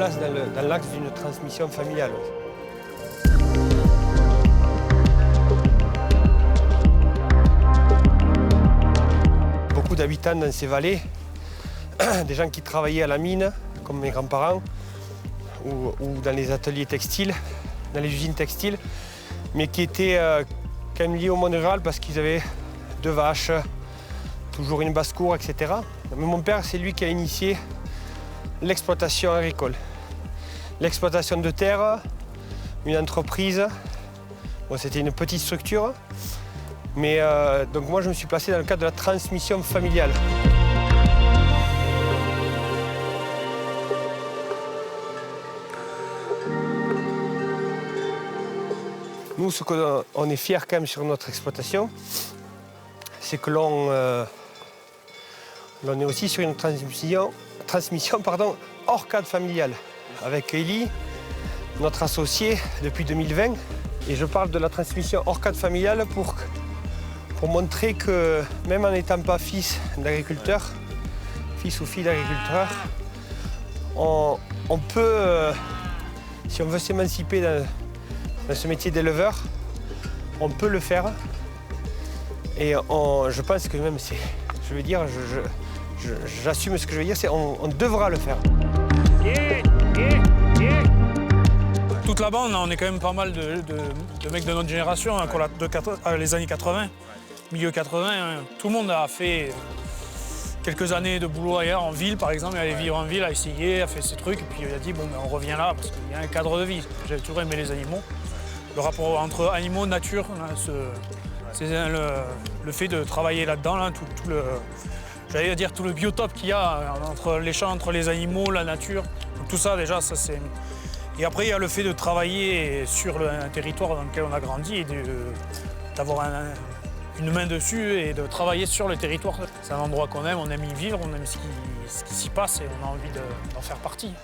place dans l'axe d'une transmission familiale. Beaucoup d'habitants dans ces vallées, des gens qui travaillaient à la mine, comme mes grands-parents, ou dans les ateliers textiles, dans les usines textiles, mais qui étaient quand même liés au monde rural parce qu'ils avaient 2 vaches, toujours une basse-cour, etc. Mais mon père, c'est lui qui a initié l'exploitation agricole. L'exploitation de terre, une entreprise. Bon, c'était une petite structure, mais donc moi, je me suis placé dans le cadre de la transmission familiale. Nous, ce qu'on est fiers quand même sur notre exploitation, c'est que l'on est aussi sur une transmission hors cadre familial. Avec Élie, notre associé depuis 2020. Et je parle de la transmission hors cadre familial pour montrer que même en n'étant pas fils d'agriculteur, fils ou fille d'agriculteur, on peut, si on veut s'émanciper dans ce métier d'éleveur, on peut le faire. Et je pense que même, je veux dire, j'assume ce que je veux dire, c'est on devra le faire. Toute la bande, on est quand même pas mal de mecs de notre génération, hein, les années 80, milieu 80. Hein. Tout le monde a fait quelques années de boulot ailleurs, en ville par exemple, il allait vivre en ville, a essayé, a fait ses trucs, et puis il a dit bon, ben, on revient là parce qu'il y a un cadre de vie. J'avais toujours aimé les animaux. Le rapport entre animaux, nature, hein, c'est le fait de travailler là-dedans, là, tout le biotope qu'il y a entre les champs, entre les animaux, la nature. Donc, tout ça déjà, ça c'est... Et après, il y a le fait de travailler sur un territoire dans lequel on a grandi et d'avoir une main dessus et de travailler sur le territoire. C'est un endroit qu'on aime, on aime y vivre, on aime ce qui s'y passe et on a envie d'en faire partie.